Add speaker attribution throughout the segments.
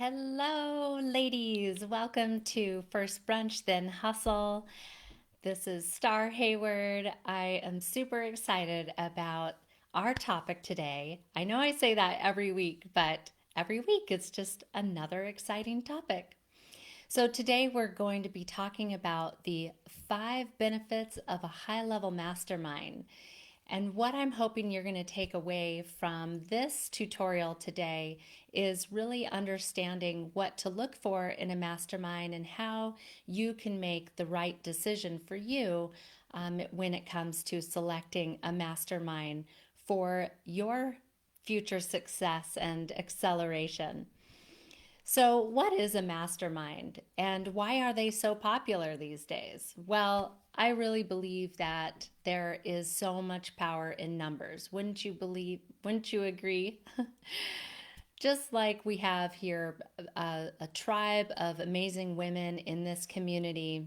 Speaker 1: Hello, ladies. Welcome to First Brunch Then Hustle. This is Star Hayward. I am super excited about our topic today. I know I say that every week, but every week it's just another exciting topic. So, today we're going to be talking about the 5 benefits of a high level mastermind. And what I'm hoping you're going to take away from this tutorial today is really understanding what to look for in a mastermind and how you can make the right decision for you when it comes to selecting a mastermind for your future success and acceleration. So, what is a mastermind and why are they so popular these days? Well, I really believe that there is so much power in numbers. Wouldn't you agree? Just like we have here a tribe of amazing women in this community,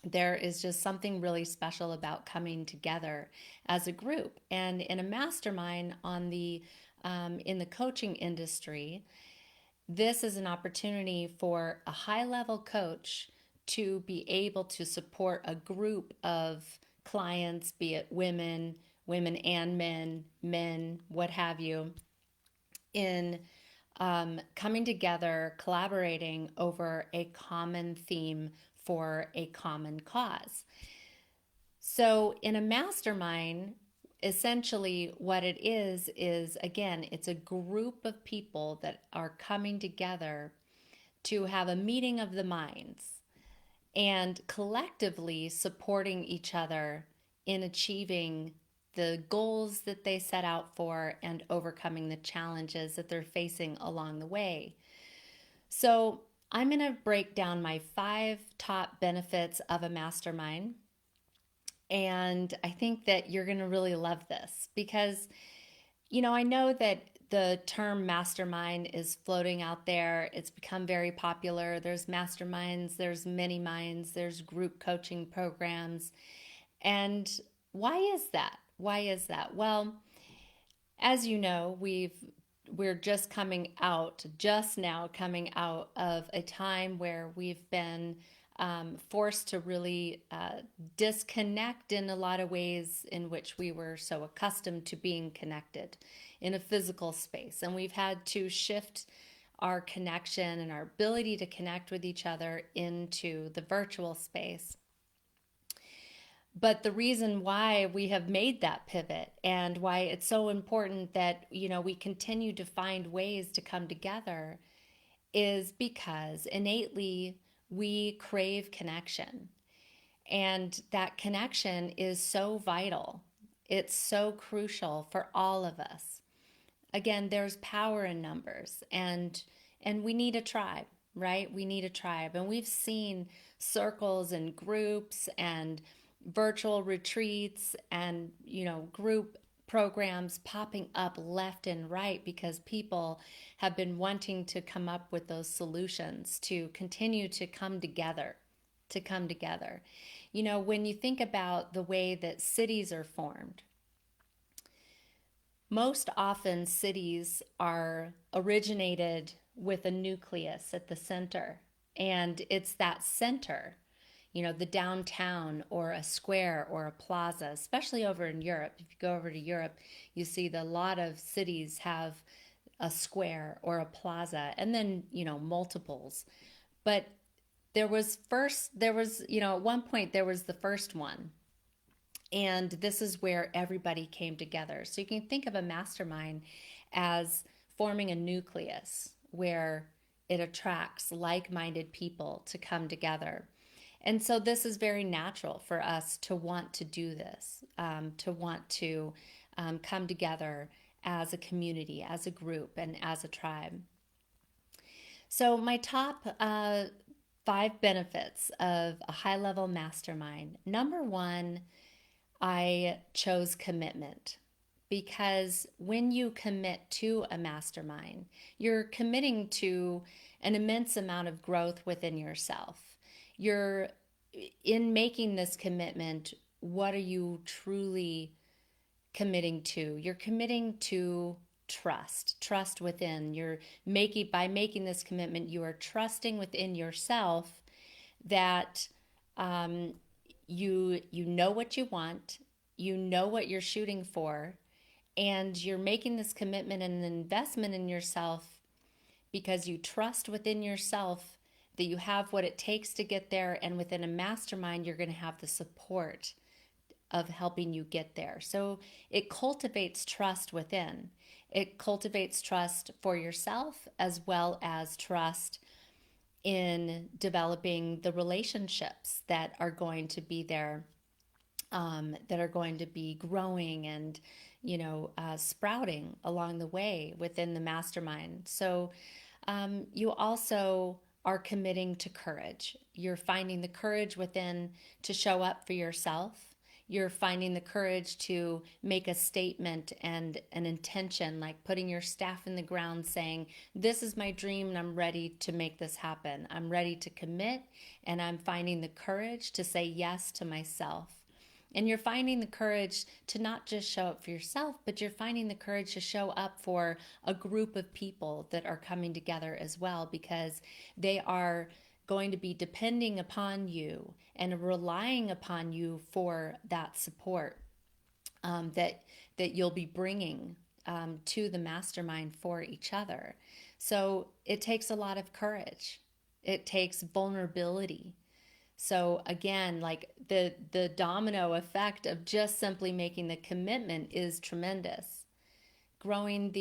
Speaker 1: there is just something really special about coming together as a group. And in a mastermind in the coaching industry, this is an opportunity for a high level coach to be able to support a group of clients, be it women, women and men, what have you, in coming together, collaborating over a common theme for a common cause. So, in a mastermind, essentially what it is again, it's a group of people that are coming together to have a meeting of the minds and collectively supporting each other in achieving the goals that they set out for and overcoming the challenges that they're facing along the way. So, I'm going to break down my 5 top benefits of a mastermind. And I think that you're going to really love this because, I know that the term mastermind is floating out there. It's become very popular. There's masterminds, there's mini minds, there's group coaching programs. And why is that? Why is that? Well, as you know, we're just now coming out of a time where we've been forced to really disconnect in a lot of ways in which we were so accustomed to being connected in a physical space. And we've had to shift our connection and our ability to connect with each other into the virtual space. But the reason why we have made that pivot and why it's so important that, we continue to find ways to come together is because innately we crave connection. And that connection is so vital. It's so crucial for all of us. Again, there's power in numbers and we need a tribe, right? We need a tribe. And we've seen circles and groups and virtual retreats and, group programs popping up left and right because people have been wanting to come up with those solutions to continue to come together, when you think about the way that cities are formed, most often cities are originated with a nucleus at the center. And it's that center, the downtown or a square or a plaza, especially over in Europe. If you go over to Europe, you see that a lot of cities have a square or a plaza and then, multiples. But at one point, there was the first one. And this is where everybody came together. So you can think of a mastermind as forming a nucleus where it attracts like minded people to come together. And so this is very natural for us to want to do this, to want to come together as a community, as a group, and as a tribe. So, my top 5 benefits of a high level mastermind. Number one, I chose commitment because when you commit to a mastermind, you're committing to an immense amount of growth within yourself. You're in making this commitment, what are you truly committing to? You're committing to trust within. You're making, by making this commitment, you are trusting within yourself that um, you know what you want, you know what you're shooting for, and you're making this commitment and an investment in yourself because you trust within yourself that you have what it takes to get there, and within a mastermind you're going to have the support of helping you get there. So it cultivates trust within. It cultivates trust for yourself as well as trust in developing the relationships that are going to be there, that are going to be growing and, sprouting along the way within the mastermind. So you also are committing to courage. You're finding the courage within to show up for yourself. You're finding the courage to make a statement and an intention, like putting your staff in the ground saying, this is my dream and I'm ready to make this happen. I'm ready to commit, and I'm finding the courage to say yes to myself. And you're finding the courage to not just show up for yourself, but you're finding the courage to show up for a group of people that are coming together as well, because they are going to be depending upon you and relying upon you for that support, that you'll be bringing to the mastermind for each other. So it takes a lot of courage. It takes vulnerability. So again, like the domino effect of just simply making the commitment is tremendous. Growing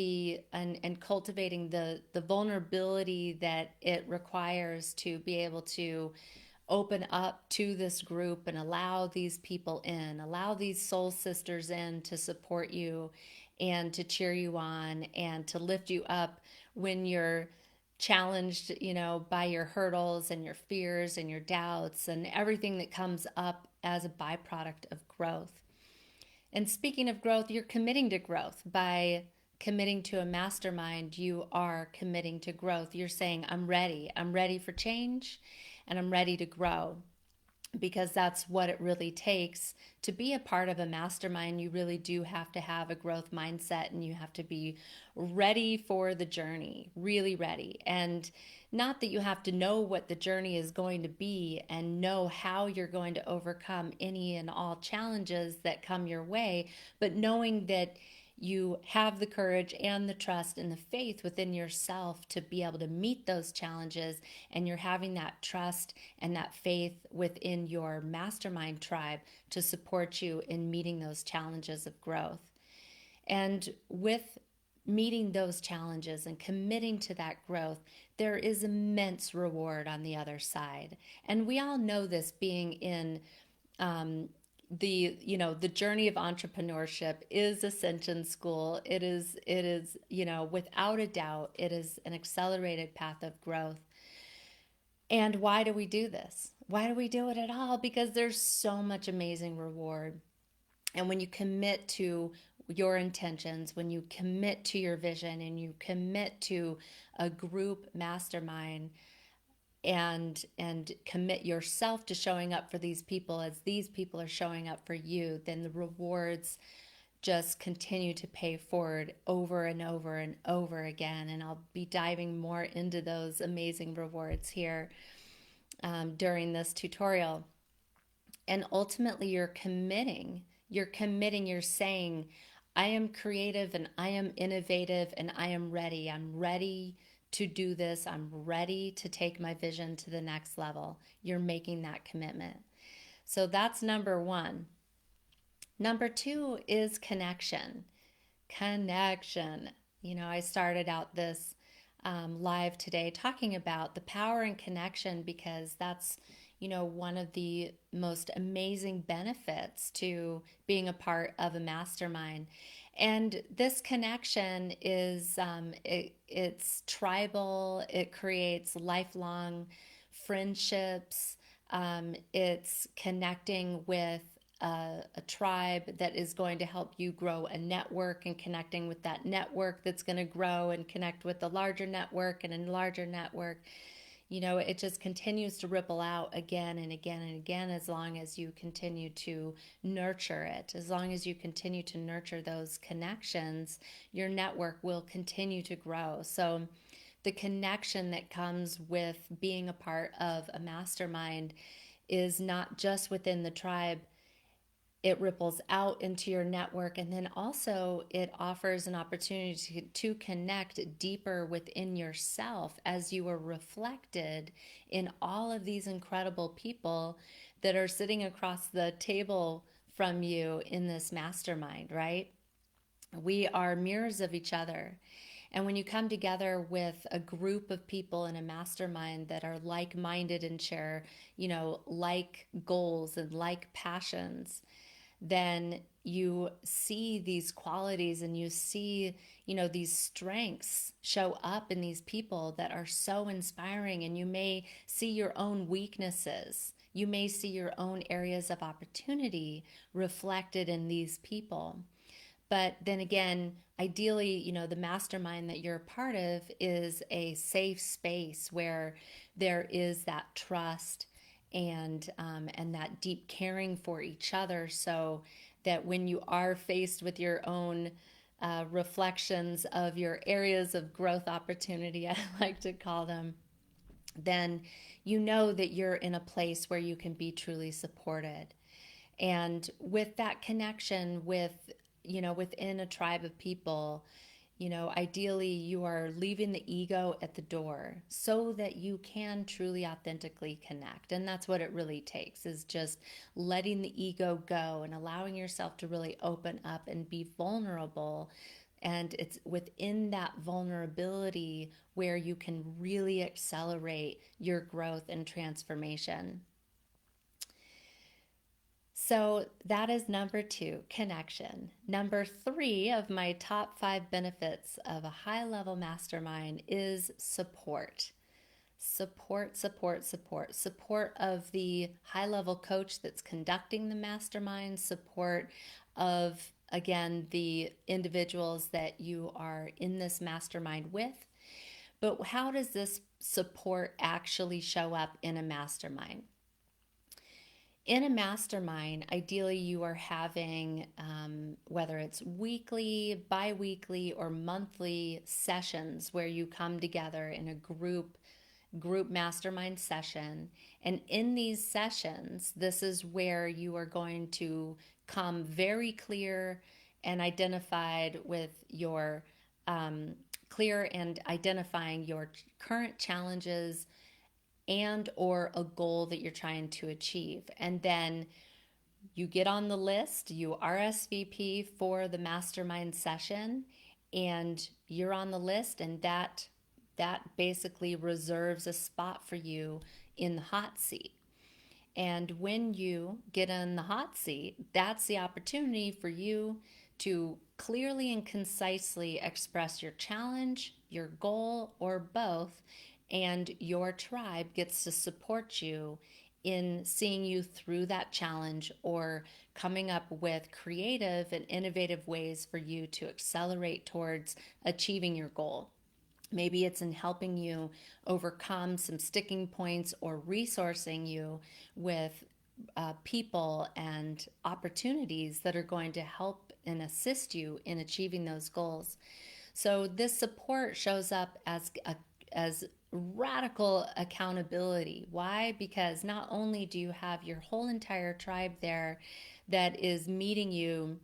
Speaker 1: and cultivating the vulnerability that it requires to be able to open up to this group and allow these people in, allow these soul sisters in to support you and to cheer you on and to lift you up when you're challenged, by your hurdles and your fears and your doubts and everything that comes up as a byproduct of growth. And speaking of growth, you're committing to growth. By committing to a mastermind, you are committing to growth. You're saying, I'm ready. I'm ready for change and I'm ready to grow, because that's what it really takes to be a part of a mastermind. You really do have to have a growth mindset, and you have to be ready for the journey, really ready. And not that you have to know what the journey is going to be and know how you're going to overcome any and all challenges that come your way, but knowing that you have the courage and the trust and the faith within yourself to be able to meet those challenges, and you're having that trust and that faith within your mastermind tribe to support you in meeting those challenges of growth. And with meeting those challenges and committing to that growth, there is immense reward on the other side. And we all know this, being in the journey of entrepreneurship is Ascension School. It is without a doubt, it is an accelerated path of growth. And why do we do this? Why do we do it at all? Because there's so much amazing reward. And when you commit to your intentions, when you commit to your vision, and you commit to a group mastermind, and commit yourself to showing up for these people as these people are showing up for you, then the rewards just continue to pay forward over and over and over again. And I'll be diving more into those amazing rewards here during this tutorial. And ultimately, you're saying, I am creative and I am innovative and I am ready. I'm ready to do this. I'm ready to take my vision to the next level. You're making that commitment. So that's number one. Number two is connection. Connection. I started out this live today talking about the power in connection, because that's, one of the most amazing benefits to being a part of a mastermind. And this connection is, it's tribal. It creates lifelong friendships. It's connecting with a tribe that is going to help you grow a network, and connecting with that network that's going to grow and connect with a larger network and a larger network. it just continues to ripple out again and again and again as long as you continue to nurture it. As long as you continue to nurture those connections, your network will continue to grow. So, the connection that comes with being a part of a mastermind is not just within the tribe, it ripples out into your network, and then also it offers an opportunity to connect deeper within yourself as you are reflected in all of these incredible people that are sitting across the table from you in this mastermind, right? We are mirrors of each other. And when you come together with a group of people in a mastermind that are like minded and share, like goals and like passions, then you see these qualities and you see, these strengths show up in these people that are so inspiring. And you may see your own weaknesses. You may see your own areas of opportunity reflected in these people. But then again, ideally, the mastermind that you're a part of is a safe space where there is that trust and that deep caring for each other, so that when you are faced with your own reflections of your areas of growth opportunity, I like to call them, then you know that you're in a place where you can be truly supported. And with that connection within a tribe of people, ideally you are leaving the ego at the door so that you can truly authentically connect. And that's what it really takes, is just letting the ego go and allowing yourself to really open up and be vulnerable. And it's within that vulnerability where you can really accelerate your growth and transformation. So that is number 2, connection. Number 3 of my top 5 benefits of a high level mastermind is support. Support, support, support. Support of the high level coach that's conducting the mastermind, support of, again, the individuals that you are in this mastermind with. But how does this support actually show up in a mastermind? In a mastermind, ideally you are having, whether it's weekly, bi-weekly, or monthly sessions where you come together in a group mastermind session. And in these sessions, this is where you are going to come very clear and identified with your clear and identifying your current challenges and or a goal that you're trying to achieve. And then you get on the list, you RSVP for the mastermind session, and you're on the list, and that basically reserves a spot for you in the hot seat. And when you get in the hot seat, that's the opportunity for you to clearly and concisely express your challenge, your goal, or both, and your tribe gets to support you in seeing you through that challenge or coming up with creative and innovative ways for you to accelerate towards achieving your goal. Maybe it's in helping you overcome some sticking points or resourcing you with people and opportunities that are going to help and assist you in achieving those goals. So this support shows up as radical accountability. Why? Because not only do you have your whole entire tribe there that is meeting you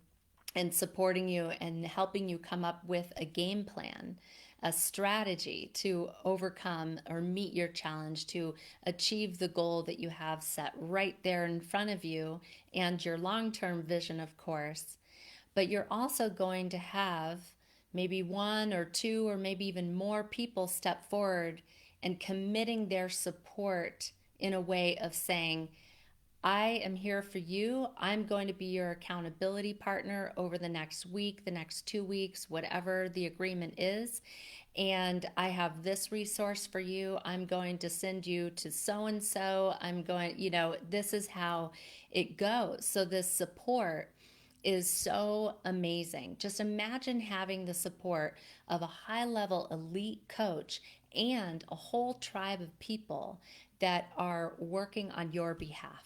Speaker 1: and supporting you and helping you come up with a game plan, a strategy to overcome or meet your challenge, to achieve the goal that you have set right there in front of you, and your long term vision, of course. But you're also going to have maybe one or two or maybe even more people step forward and committing their support in a way of saying, I am here for you. I'm going to be your accountability partner over the next week, the next 2 weeks, whatever the agreement is. And I have this resource for you. I'm going to send you to so and so. This is how it goes. So, this support is so amazing. Just imagine having the support of a high level elite coach and a whole tribe of people that are working on your behalf,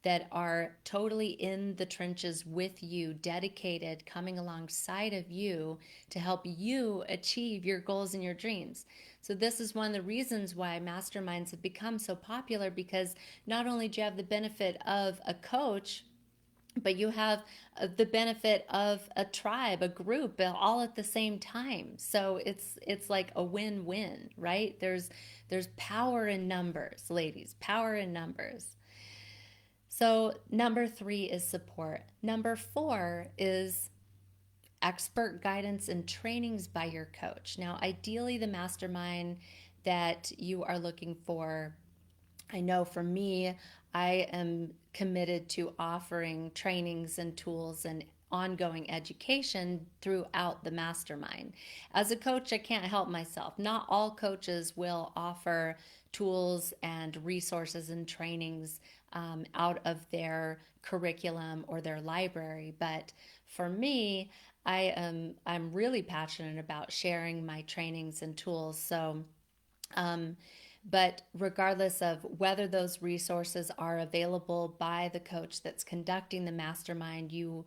Speaker 1: that are totally in the trenches with you, dedicated, coming alongside of you to help you achieve your goals and your dreams. So, this is one of the reasons why masterminds have become so popular, because not only do you have the benefit of a coach, but you have the benefit of a tribe, a group, all at the same time. So it's like a win-win, right? There's power in numbers, ladies, power in numbers. So number 3 is support. Number 4 is expert guidance and trainings by your coach. Now, ideally, the mastermind that you are looking for, I know for me, I am committed to offering trainings and tools and ongoing education throughout the mastermind. As a coach, I can't help myself. Not all coaches will offer tools and resources and trainings out of their curriculum or their library, but for me, I'm really passionate about sharing my trainings and tools. So um, but regardless of whether those resources are available by the coach that's conducting the mastermind, you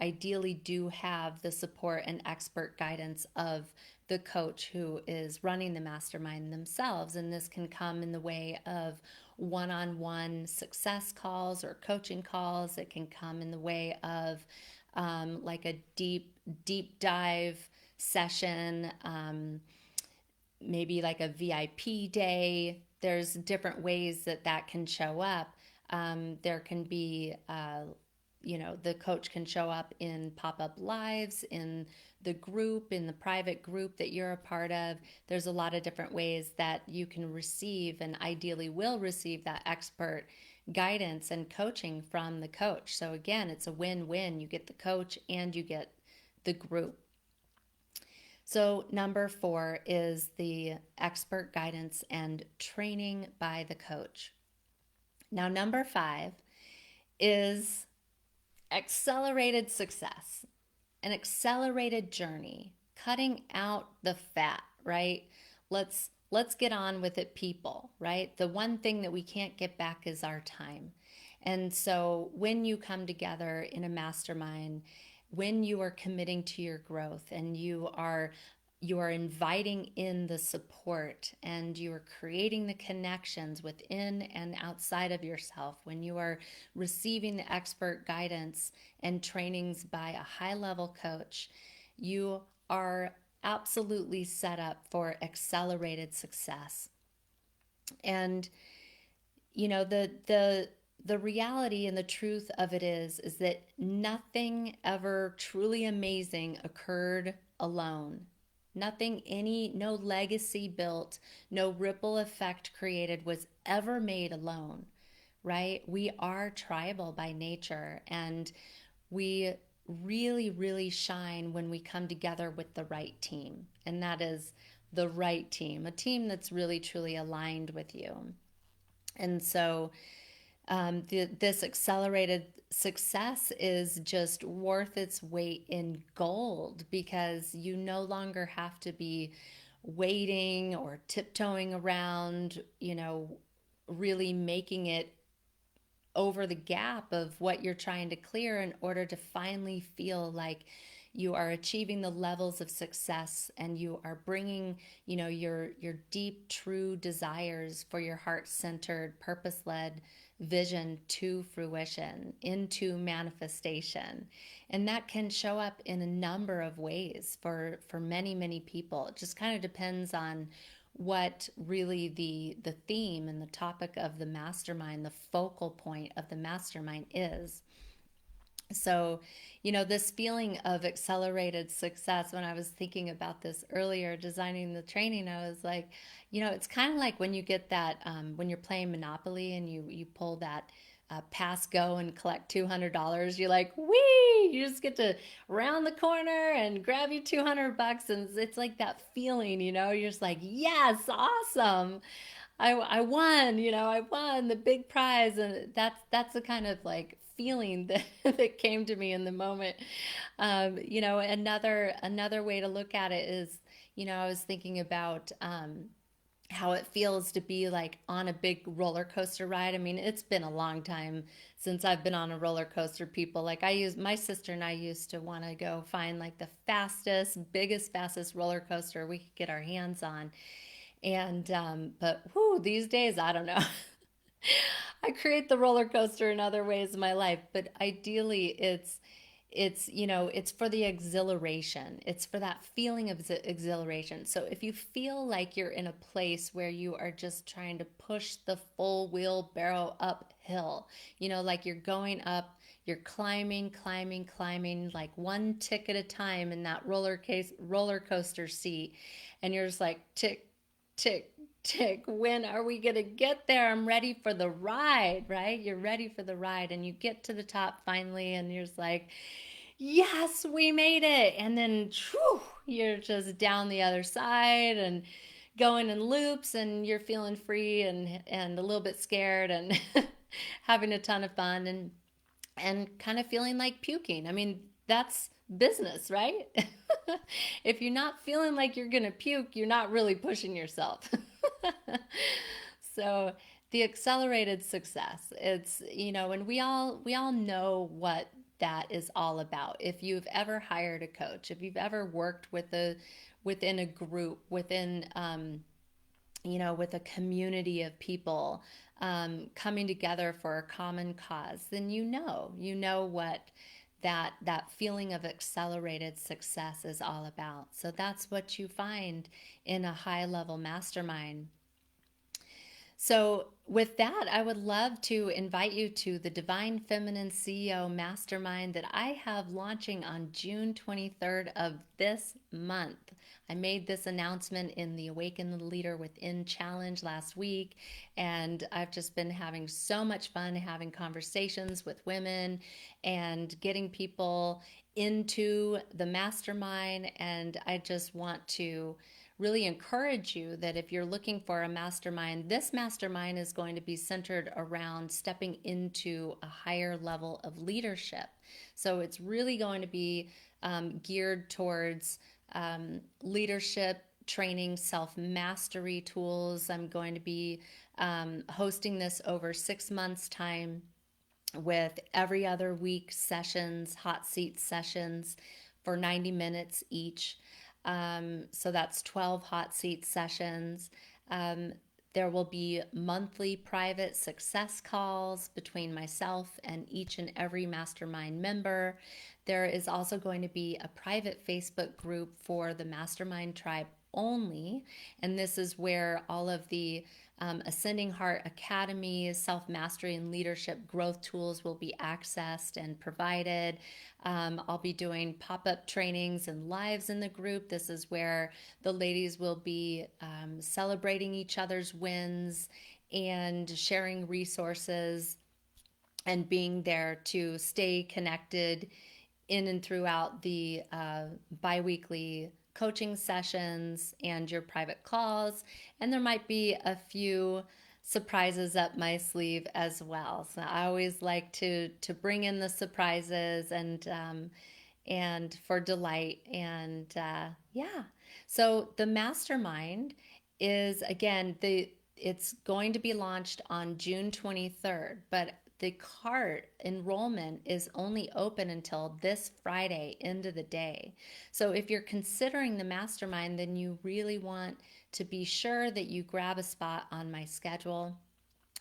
Speaker 1: ideally do have the support and expert guidance of the coach who is running the mastermind themselves. And this can come in the way of one-on-one success calls or coaching calls. It can come in the way of like a deep dive session. Maybe like a VIP day. There's different ways that that can show up. There can be, the coach can show up in pop up lives, in the group, in the private group that you're a part of. There's a lot of different ways that you can receive and ideally will receive that expert guidance and coaching from the coach. So, again, it's a win win. You get the coach and you get the group. So, number 4 is the expert guidance and training by the coach. Now, number 5 is accelerated success, an accelerated journey, cutting out the fat, right? Let's get on with it, people, right? The one thing that we can't get back is our time. And so when you come together in a mastermind, when you are committing to your growth and you are inviting in the support and you are creating the connections within and outside of yourself, when you are receiving the expert guidance and trainings by a high level coach, you are absolutely set up for accelerated success. And the reality and the truth of it is that nothing ever truly amazing occurred alone. Nothing, no legacy built, no ripple effect created was ever made alone, right? We are tribal by nature, and we really, really shine when we come together with the right team. And that is the right team, a team that's really, truly aligned with you. And so this accelerated success is just worth its weight in gold, because you no longer have to be waiting or tiptoeing around, really making it over the gap of what you're trying to clear in order to finally feel like you are achieving the levels of success and you are bringing, your deep, true desires for your heart-centered, purpose-led vision to fruition, into manifestation. And that can show up in a number of ways for many, many people. It just kind of depends on what really the theme and the topic of the mastermind, the focal point of the mastermind is. So, this feeling of accelerated success, when I was thinking about this earlier, designing the training, I was like, it's kind of like when you get that, when you're playing Monopoly and you pull that pass go and collect $200, you're like, wee! You just get to round the corner and grab your $200, and it's like that feeling, you're just like, yes, awesome. I won, I won the big prize, and that's the kind of like feeling that that came to me in the moment. Another way to look at it is, I was thinking about how it feels to be like on a big roller coaster ride. I mean, it's been a long time since I've been on a roller coaster, people. Like my sister and I used to want to go find like the fastest roller coaster we could get our hands on. But whoo, these days, I don't know. I create the roller coaster in other ways in my life, but ideally it's for the exhilaration. It's for that feeling of exhilaration. So if you feel like you're in a place where you are just trying to push the full wheelbarrow uphill, like you're going up, you're climbing, like one tick at a time in that roller coaster seat, and you're just like tick, tick, tick. When are we going to get there? I'm ready for the ride, right? You're ready for the ride, and you get to the top finally, and you're just like, yes, we made it. And then whew, you're just down the other side and going in loops, and you're feeling free and a little bit scared and having a ton of fun and kind of feeling like puking. I mean, that's business, right? If you're not feeling like you're going to puke, you're not really pushing yourself. So the accelerated success, and we all know what that is all about. If you've ever hired a coach, if you've ever worked within a group, with a community of people coming together for a common cause, then you know what that feeling of accelerated success is all about. So that's what you find in a high level mastermind. So, with that, I would love to invite you to the Divine Feminine CEO Mastermind that I have launching on June 23rd of this month. I made this announcement in the Awaken the Leader Within Challenge last week, and I've just been having so much fun having conversations with women and getting people into the mastermind. And I just want to really encourage you that if you're looking for a mastermind, this mastermind is going to be centered around stepping into a higher level of leadership. So it's really going to be geared towards leadership training, self mastery tools. I'm going to be hosting this over 6 months' time with every other week sessions, hot seat sessions for 90 minutes each. So that's 12 hot seat sessions. Um, there will be monthly private success calls between myself and each and every mastermind member. There is also going to be a private Facebook group for the mastermind tribe only. And this is where all of the Ascending Heart Academy, self mastery and leadership growth tools will be accessed and provided. I'll be doing pop up trainings and lives in the group. This is where the ladies will be celebrating each other's wins and sharing resources and being there to stay connected in and throughout the bi-weekly coaching sessions and your private calls. And there might be a few surprises up my sleeve as well. So I always like to bring in the surprises and for delight. And yeah, so the mastermind is again it's going to be launched on June 23rd, but the cart enrollment is only open until this Friday, end of the day. So if you're considering the mastermind, then you really want to be sure that you grab a spot on my schedule.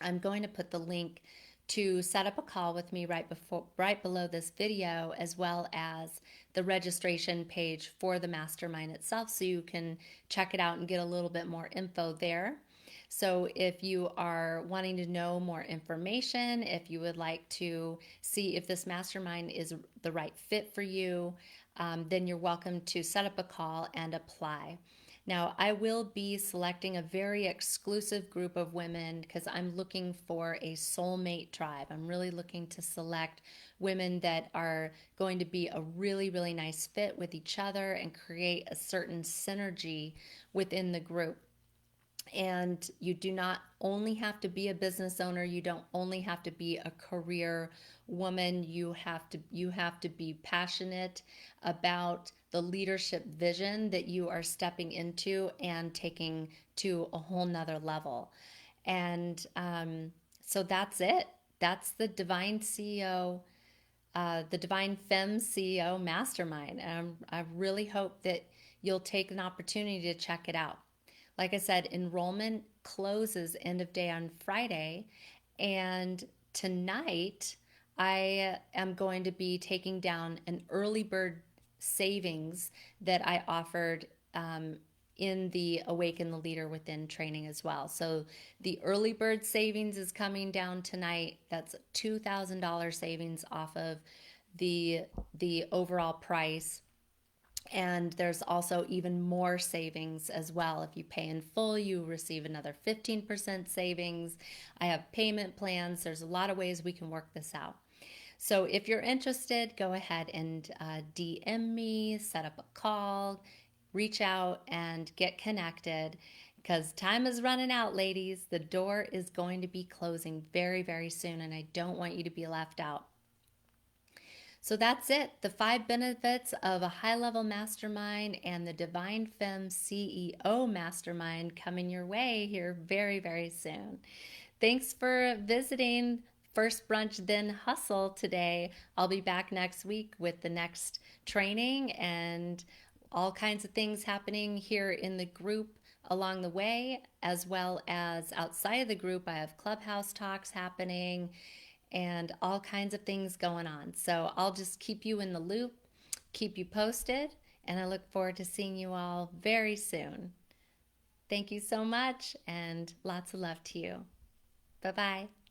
Speaker 1: I'm going to put the link to set up a call with me right below this video, as well as the registration page for the mastermind itself, so you can check it out and get a little bit more info there. So if you are wanting to know more information, if you would like to see if this mastermind is the right fit for you, then you're welcome to set up a call and apply. Now, I will be selecting a very exclusive group of women because I'm looking for a soulmate tribe. I'm really looking to select women that are going to be a really, really nice fit with each other and create a certain synergy within the group. And you do not only have to be a business owner, you don't only have to be a career woman, you have to be passionate about the leadership vision that you are stepping into and taking to a whole nother level. And so that's it. That's the Divine Femme CEO Mastermind. And I really hope that you'll take an opportunity to check it out. Like I said, enrollment closes end of day on Friday. And tonight, I am going to be taking down an early bird savings that I offered in the Awaken the Leader Within training as well. So the early bird savings is coming down tonight. That's $2,000 savings off of the overall price. And there's also even more savings as well. If you pay in full, you receive another 15% savings. I have payment plans. There's a lot of ways we can work this out. So if you're interested, go ahead and DM me, set up a call, reach out, and get connected because time is running out, ladies. The door is going to be closing very, very soon, and I don't want you to be left out. So that's it. The 5 benefits of a high level mastermind and the Divine Femme CEO mastermind coming your way here very, very soon. Thanks for visiting First Brunch Then Hustle today. I'll be back next week with the next training and all kinds of things happening here in the group along the way, as well as outside of the group. I have clubhouse talks happening and all kinds of things going on. So I'll just keep you in the loop, keep you posted, and I look forward to seeing you all very soon. Thank you so much, and lots of love to you. Bye bye.